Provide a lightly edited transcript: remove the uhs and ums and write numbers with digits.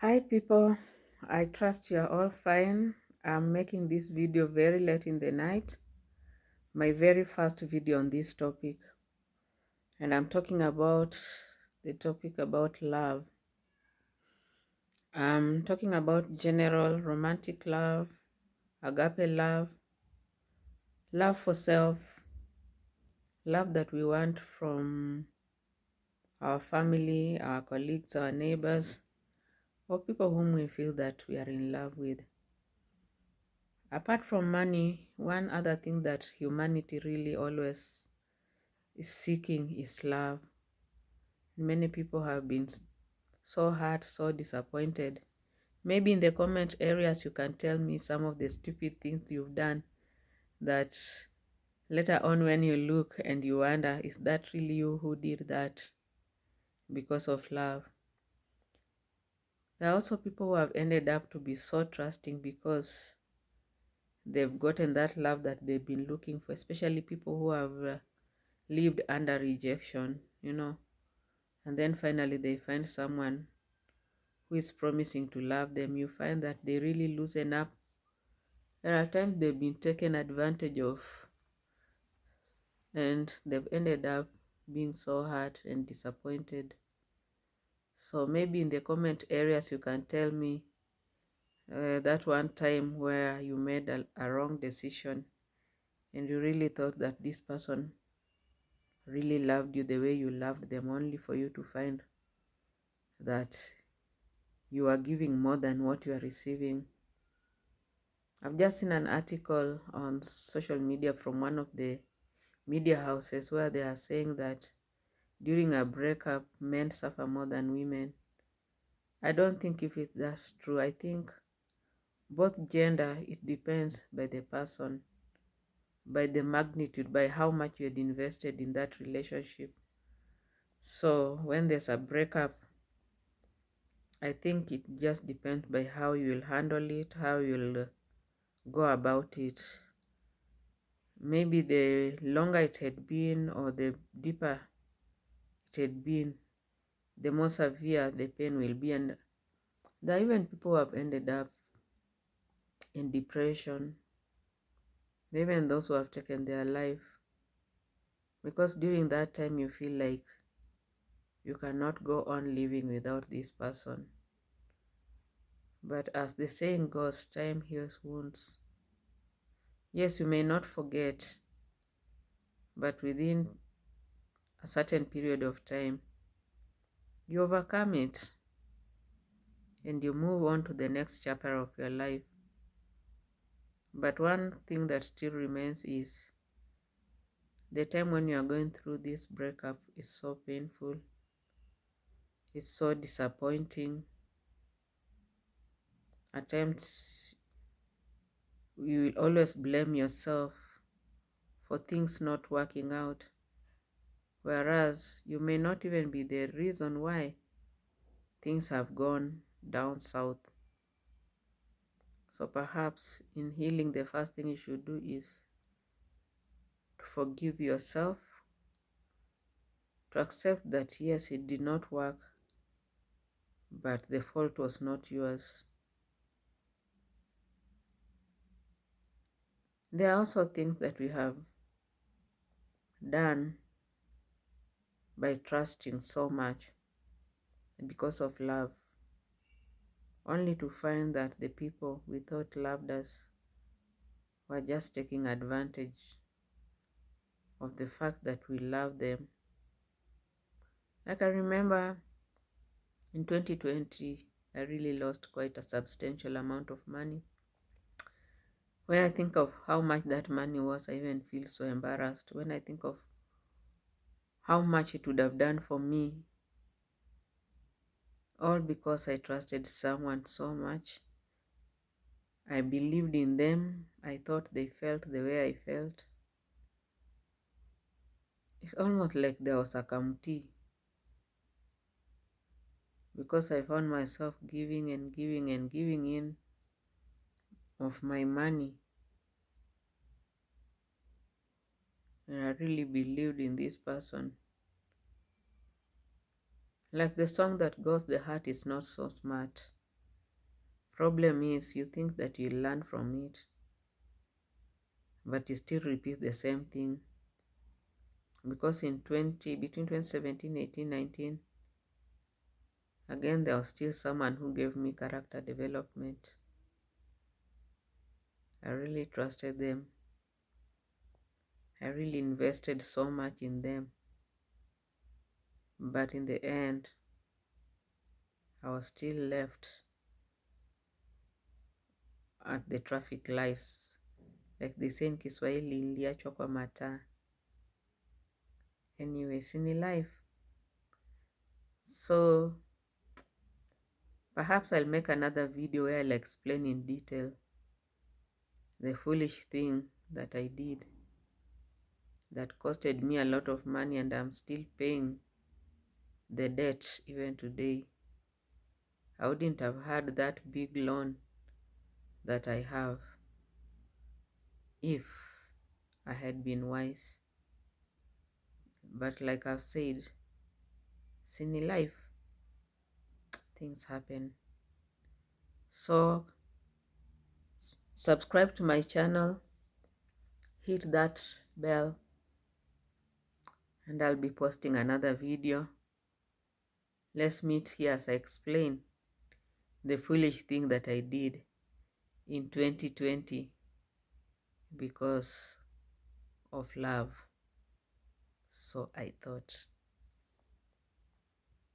Hi people, I trust you are all fine. I'm making this video very late in the night, my very first video on this topic, and I'm talking about the topic about love. I'm talking about general romantic love, agape love for self, love that we want from our family, our colleagues, our neighbors, or people whom we feel that we are in love with. Apart from money, one other thing that humanity really always is seeking is love. Many people have been so hurt, so disappointed. Maybe in the comment areas you can tell me some of the stupid things you've done that later on when you look and you wonder, is that really you who did that because of love? There are also people who have ended up to be so trusting because they've gotten that love that they've been looking for, especially people who have lived under rejection, and then finally they find someone who is promising to love them. You find that they really loosen up, and at times they've been taken advantage of, and they've ended up being so hurt and disappointed. So maybe in the comment areas you can tell me that one time where you made a wrong decision and you really thought that this person really loved you the way you loved them, only for you to find that you are giving more than what you are receiving. I've just seen an article on social media from one of the media houses where they are saying that during a breakup, men suffer more than women. I don't think if that's true. I think both gender, it depends by the person, by the magnitude, by how much you had invested in that relationship. So when there's a breakup, I think it just depends by how you'll handle it, how you'll go about it. Maybe the longer it had been or the deeper it had been, the more severe the pain will be. And there are even people who have ended up in depression, even those who have taken their life, because during that time you feel like you cannot go on living without this person. But as the saying goes, time heals wounds. Yes, you may not forget, but within a certain period of time, you overcome it and you move on to the next chapter of your life. But one thing that still remains is the time when you are going through this breakup is so painful, it's so disappointing. At times, you will always blame yourself for things not working out, whereas you may not even be the reason why things have gone down south. So perhaps in healing, the first thing you should do is to forgive yourself, to accept that yes, it did not work, but the fault was not yours. There are also things that we have done by trusting so much because of love, only to find that the people we thought loved us were just taking advantage of the fact that we love them. Like I remember in 2020, I really lost quite a substantial amount of money. When I think of how much that money was, I even feel so embarrassed. When I think of how much it would have done for me, all because I trusted someone so much. I believed in them. I thought they felt the way I felt. It's almost like there was a committee, because I found myself giving and giving and giving in of my money. And I really believed in this person. Like the song that goes, the heart is not so smart. Problem is you think that you learn from it, but you still repeat the same thing, because in between 2017, 18, 19, again there was still someone who gave me character development. I really trusted them. I really invested so much in them. But in the end, I was still left at the traffic lights. Like they say in Kiswahili, niliachwa kwa mataa. Anyways, in life. So perhaps I'll make another video where I'll explain in detail the foolish thing that I did that costed me a lot of money, and I'm still paying the debt even today. I wouldn't have had that big loan that I have if I had been wise. But like I've said, in life, things happen. So subscribe to my channel, hit that bell, and I'll be posting another video. Let's meet here as I explain the foolish thing that I did in 2020 because of love. So I thought.